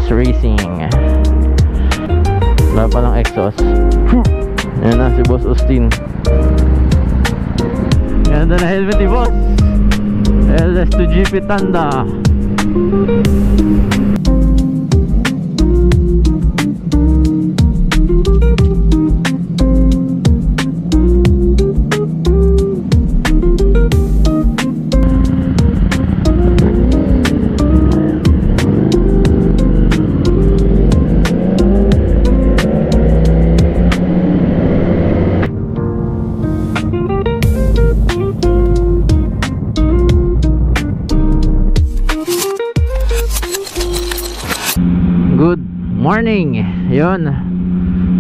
Racing. Wala palang exhaust. Ayan na si Boss Austin. Ganda na helmet ni Boss. LS2GP Tanda. Morning, yun.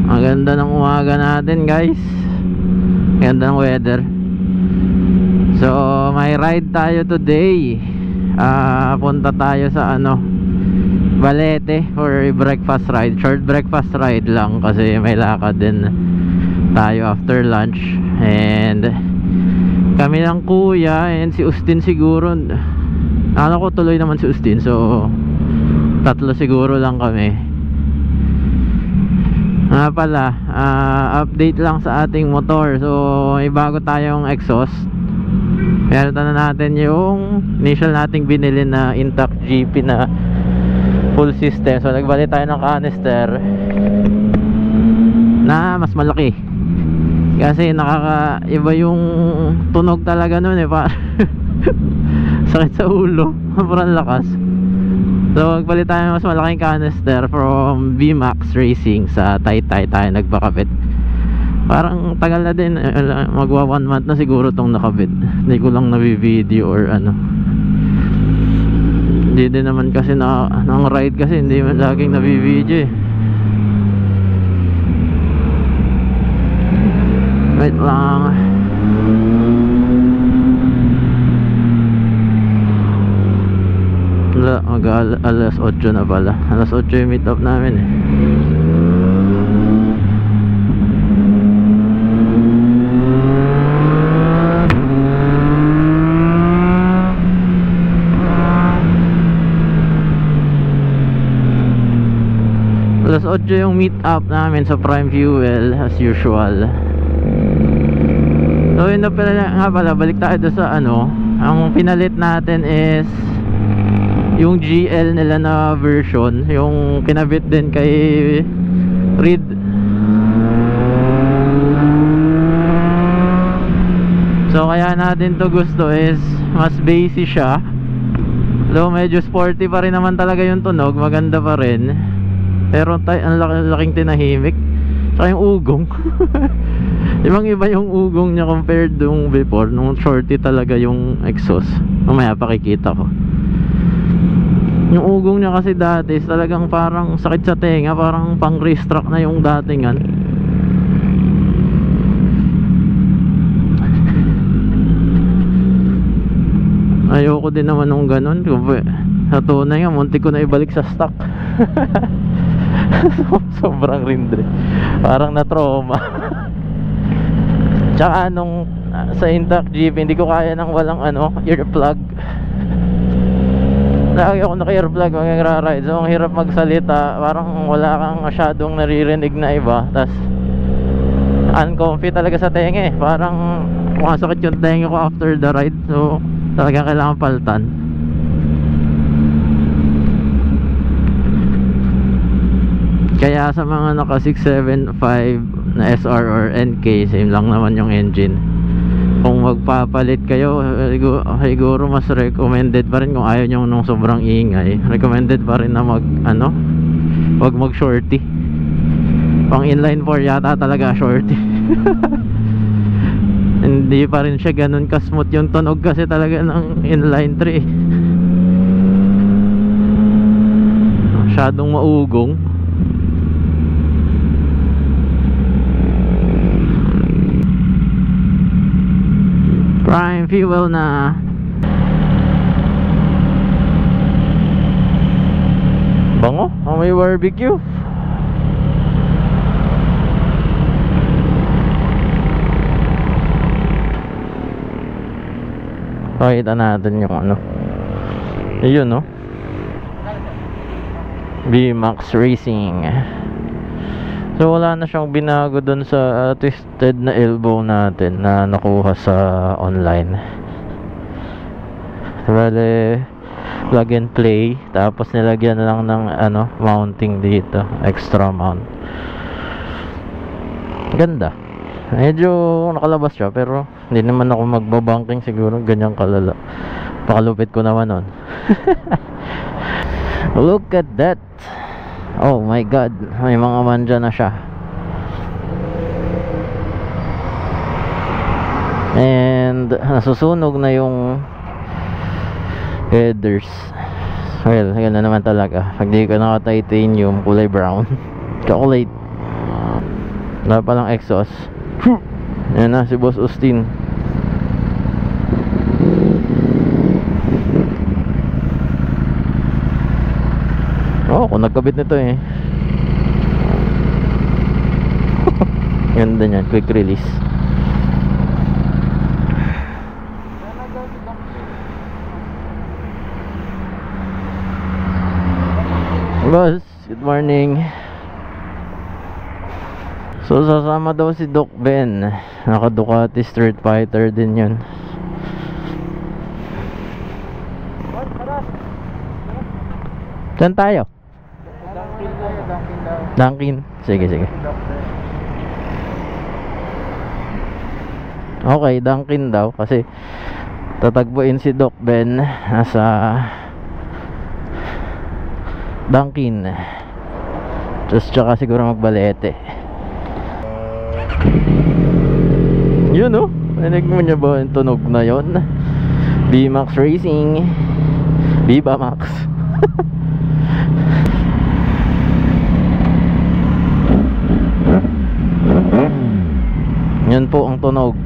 Ang ganda ng umaga natin, guys. Ganda ng weather. So may ride tayo today. Punta tayo sa Balete for breakfast ride. Short breakfast ride lang kasi may lakad din tayo after lunch. And kami lang kuya and si Austin siguro. Ko tuloy naman si Austin. So tatlo siguro lang kami. Pala, update lang sa ating motor. So may bago tayong exhaust. Meron na natin yung initial nating binili na Intact GP na full system. So nagbali tayo ng canister na mas malaki kasi nakakaiba yung tunog talaga nun sakit sa ulo. Sobrang lakas. So magpalit tayo mas malaking canister from VMAX Racing. Sa Taytay tayo nagpakabit. Parang tagal na din, magwa 1 month na siguro tong nakabit. Hindi ko lang nabi-video or hindi din naman kasi ng ride kasi hindi laging nabi-video eh. Wait lang. Alas 8 na pala. Alas 8 yung meet up namin eh. Alas 8 yung meet up namin sa Prime Fuel as usual. So yun na pala, balik tayo doon sa ang pinalit natin is yung GL nila na version, yung kinabit din kay Reed. So kaya natin to gusto is mas bassy siya. Though medyo sporty pa rin naman talaga yung tunog, maganda pa rin. Pero ang laking tinahimik. Saka yung ugong ibang iba yung ugong niya compared yung before. Nung shorty talaga yung exhaust. Mamaya pakikita ko. Yung ugong niya kasi dati is talagang parang sakit sa tenga. Parang pang race track na yung datingan. Ayoko din naman nung ganun. Sa tunay nga, muntik ko na ibalik sa stock. Sobrang rindre. Parang na-trauma. Tsaka nung sa Intact GP, hindi ko kaya nang walang earplug. Lagi ako naka-earplug pag nagra-ride. So ang hirap magsalita. Parang wala kang masyadong naririnig na iba. Tas uncomfy talaga sa tenga eh. Parang masakit yung tenga ko after the ride. So talagang kailangan paltan. Kaya sa mga naka 675 na SR or NK, same lang naman yung engine. Kung magpapalit kayo, siguro mas recommended pa rin kung ayaw nyo nung sobrang ingay. Recommended pa rin na wag mag shorty. Pang inline 4 yata talaga shorty. Hindi pa rin siya ganun ka-smooth yung tunog kasi talaga ng inline 3. Masyadong maugong. Prime Fuel na. Bango, may barbecue. Pakita natin yung ayun VMAX Racing. So wala na siyang binago dun sa twisted na elbow natin na nakuha sa online. Bale, plug and play, tapos nilagyan lang ng mounting dito, extra mount. Ganda. Medyo nakalabas siya, pero hindi naman ako magbabanking siguro ganyan kalala. Pakalupit ko naman nun. Look at that. Oh my god, may mga manja na siya. And nasusunog na yung headers. Well, yun na naman talaga. Pag di ko naka-titanium, kulay brown. Chocolate. Wala palang exhaust. Yan na si Boss Austin. Oh, kung nagkabit nito eh. Ganda niyan, quick release. Boss, good morning. So sasama daw si Doc Ben. Naka Ducati Street Fighter din yun. Saan tayo? Dunkin. Sige, sige. Okay, Dunkin daw kasi tatagpuin si Doc Ben nasa Dunkin. Just tsaka siguro magbalete. Yun oh, narinig mo niya ba yung tunog na yun? VMAX Racing, Viva Max. Yan po ang tunog.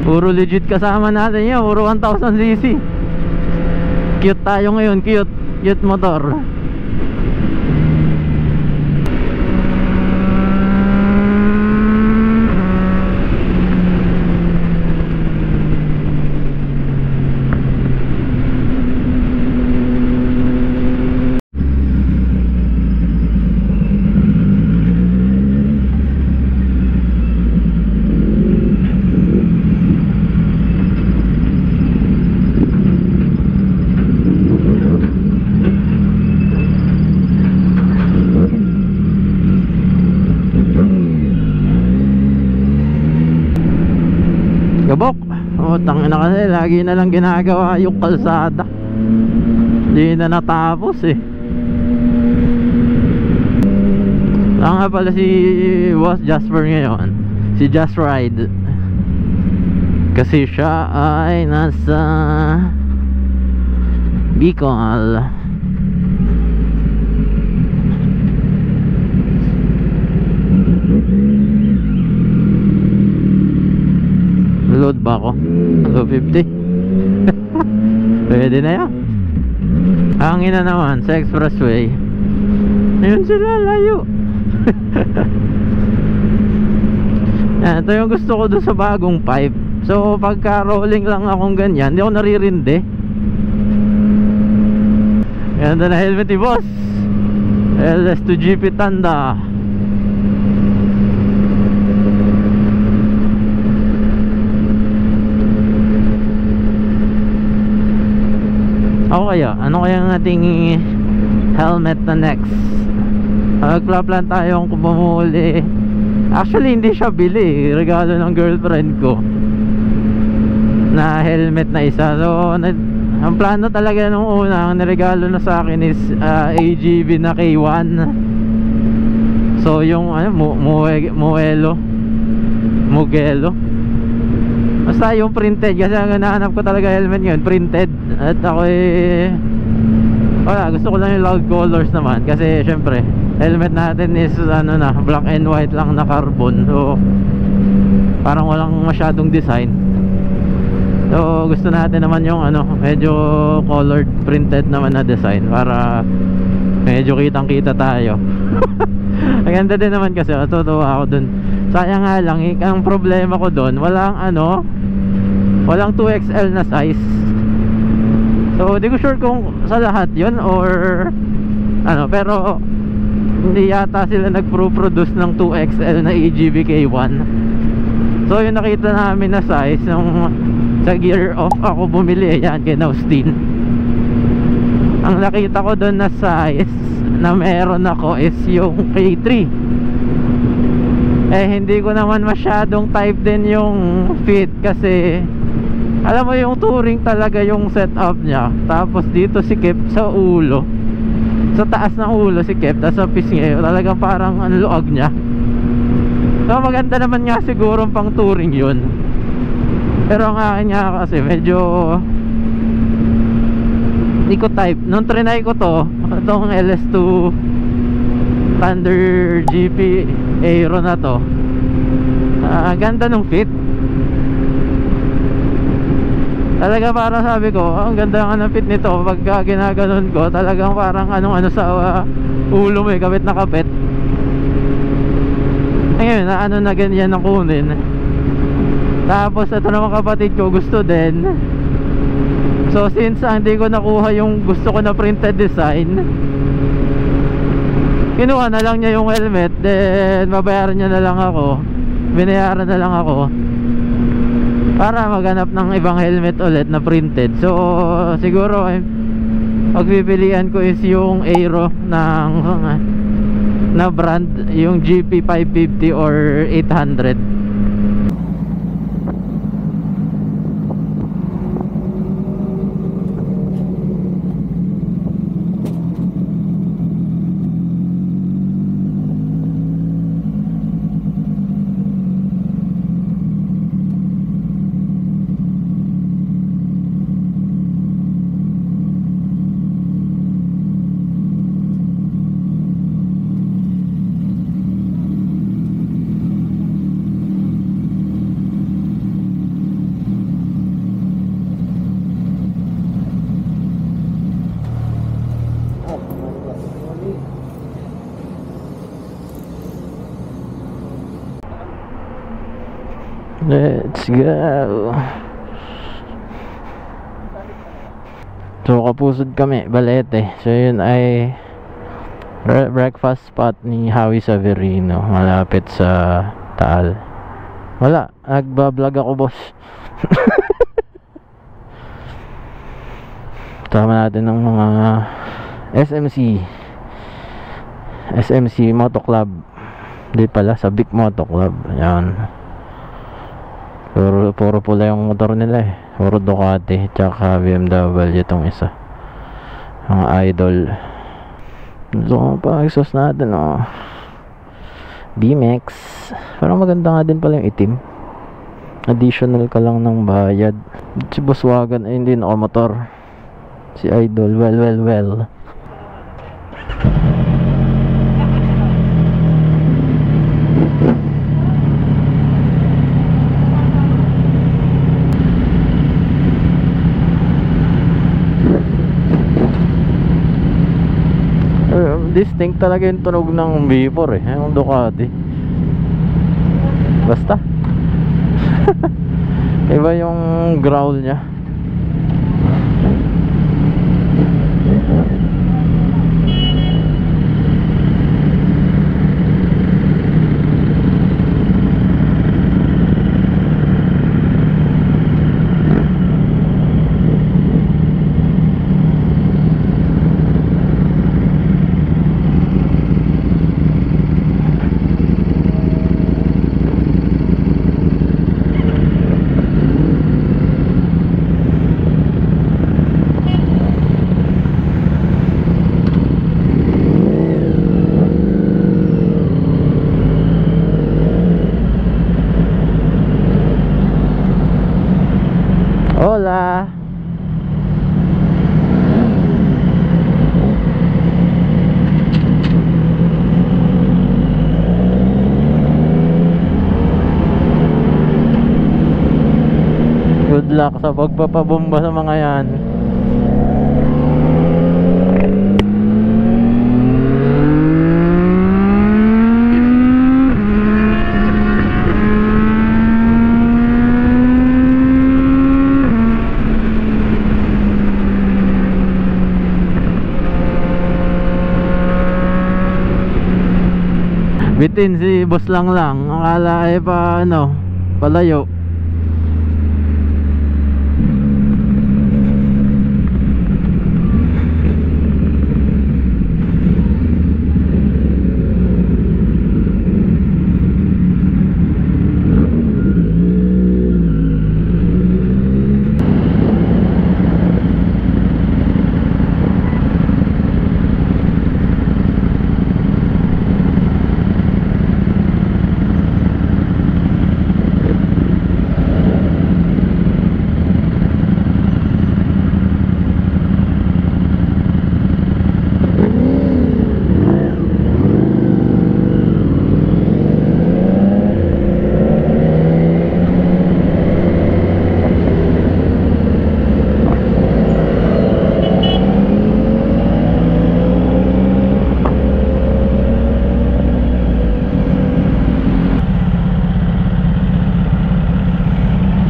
Puro legit kasama natin yan. Puro 1000cc. Cute tayo ngayon. Cute. Cute motor. Gabok. Oh, tangina kasi lagi na lang ginagawa yung kalsada. Hindi na natapos eh. Nga pala si Boss Jasper ngayon, si Just Ride. Kasi siya ay nasa Bicol. Load ba ako? 250. Pwede na yan. Hangin na naman sa expressway. Ayun sila, layo. Yan, ito yung gusto ko doon sa bagong pipe. So pagka rolling lang akong ganyan, hindi ako naririndi. Yan na helmet ni Boss LS2GP Tanda. Kaya ano kaya ang ating helmet na next? Nagplan tayong kumamuli. Actually hindi siya bili, regalo ng girlfriend ko na helmet na isa. So ang plano talaga nung una, ang niregalo na sa akin is AGV na K1. So yung Mugello Basta yung printed, kasi ang hinahanap ko talaga helmet yun, printed. At ako wala, gusto ko lang yung loud colors naman. Kasi syempre helmet natin is ano na, black and white lang na carbon. So parang walang masyadong design. So gusto natin naman yung ano, medyo colored, printed naman na design, para medyo kitang kita tayo. Ang ganda din naman kasi, natutuwa ako dun. Sayang nga lang, ang problema ko dun, walang 2XL na size. So di ko sure kung sa lahat yun or ano, pero hindi yata sila nagpro-produce ng 2XL na AGV K1. So yung nakita namin na size nung sa gear off ako bumili, yan kay Naustin, ang nakita ko doon na size na meron ako is yung K3. Hindi ko naman masyadong type din yung fit, kasi alam mo yung touring talaga yung setup niya. Tapos dito si Kep sa ulo, sa taas ng ulo si Kep, tapos sa pisngi talagang parang ang luag niya. So maganda naman nga siguro pang touring yun, pero ang akin nga kasi medyo hindi ko type. Nung trinay ko itong LS2 Thunder GP Aero na to, ganda nung fit talaga. Parang sabi ko, ang ganda nga ng fit nito. Pagka ginaganon ko, talagang parang ano sa ulo mo, kapit na kapit. Ngayon na ganyan ang kunin. Tapos ito naman kapatid ko gusto din. So since hindi ko nakuha yung gusto ko na printed design, kinuha na lang niya yung helmet, then babayaran niya na lang ako, binayaran na lang ako para maghanap ng ibang helmet ulit na printed. So siguro pagpipilian ko is yung Aero ng na brand, yung GP 550 or 800. Let's go. So kapusod kami, Balete. So yun ay breakfast spot ni Howie Saverino, malapit sa Taal. Wala, nagbablog ako boss. Tama natin ng mga SMC Moto Club. Di pala, sa Big Moto Club. Yan. Puro pula yung motor nila puro Ducati tsaka BMW itong isa, mga idol. So pa exhaust natin BMX, parang maganda nga din pala yung itim. Additional ka lang ng bayad. Si Volkswagen ay hindi nakamotor, si idol. Well distinct talaga yung tunog ng V4 yung Ducati. Basta iba yung growl nya. luck sa pagpapabomba sa mga yan. Bitin si boss lang, akala ay pa ano, palayo.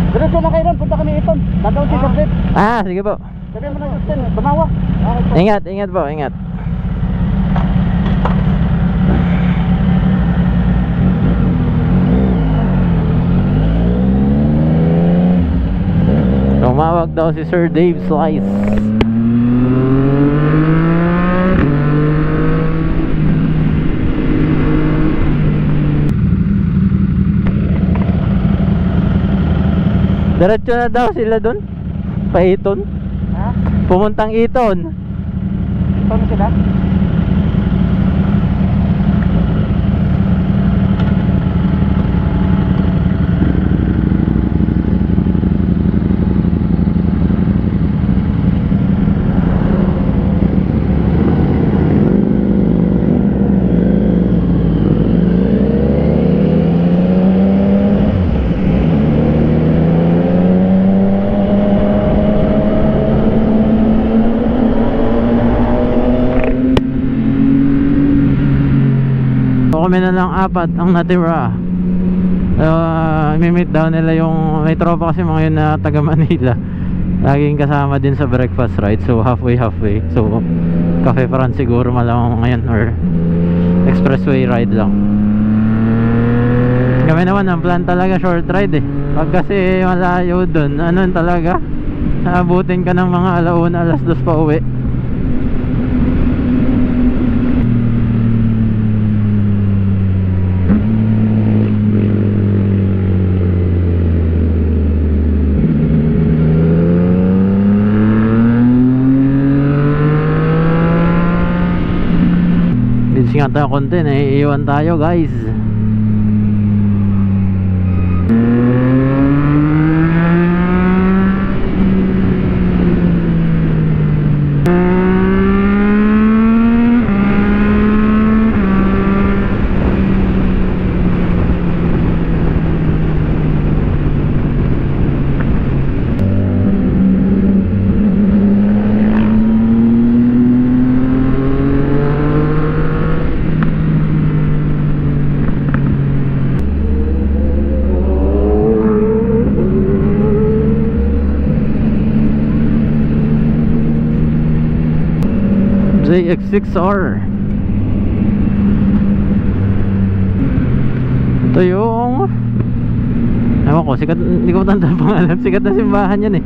Diretso na kayo doon, punta kami Iton. Dadawin si Sublet. Ah, sige po. Sabihin mo na Justin, tumawa. Ingat, ingat po, ingat. Tumawag daw si Sir Dave Slice. Diretso na daw sila doon. Pa Iton. Ha? Pumuntang Iton. Ito na sila? Kami na lang apat ang natira. Imimit daw nila yung may tropa kasi mga yun na taga Manila. Laging kasama din sa breakfast ride. So halfway. So Cafe France siguro malamang ngayon or expressway ride lang. Kami naman ang plan talaga short ride eh. Pag kasi malayo dun, ano talaga, naabutin ka ng mga alauna, alas 2 pa uwi. Nga tayo konti, naiiwan tayo guys. ZX6R. Ito yung, ewan ko, sikat, hindi ko matanda ang pangalan. Sikat na simbahan yan eh.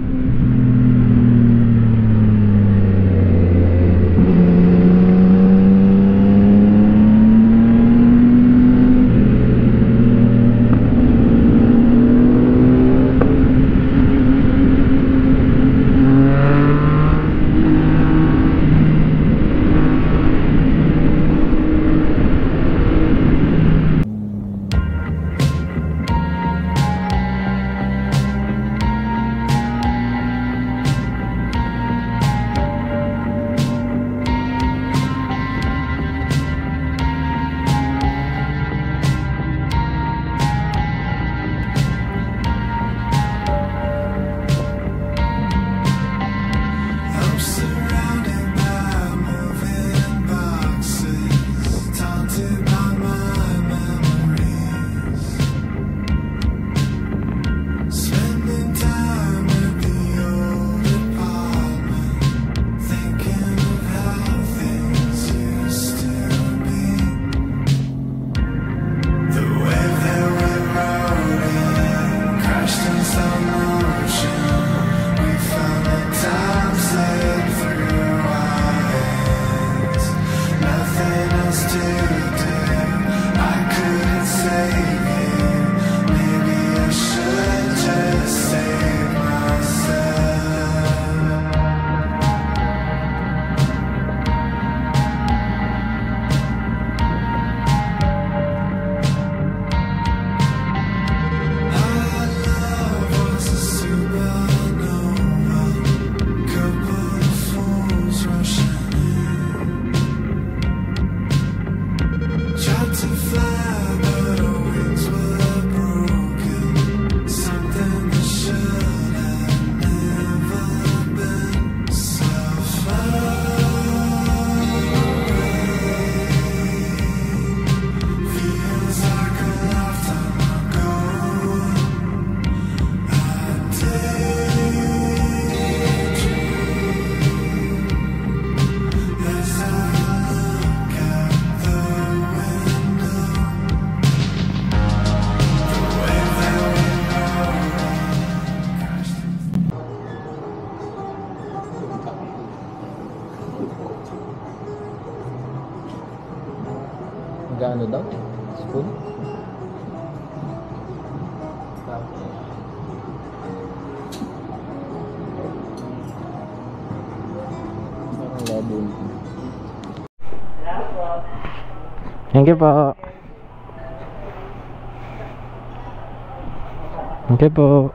Magkano daw? Spoon? Thank you po. Thank you po.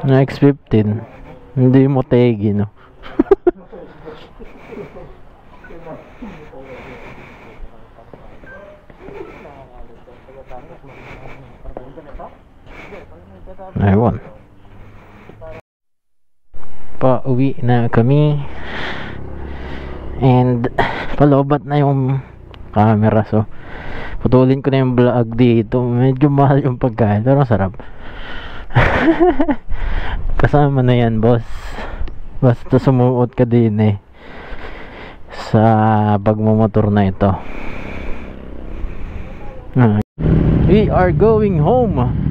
Na X15. Hindi mo tegi, no? Ayun. Pauwi na kami. And palobat na yung camera, so putulin ko na yung vlog dito. Medyo mahal yung pagkain pero sarap. Kasama na yan, boss. Basta sumuot ka din eh sa pagmumotor na ito. We are going home.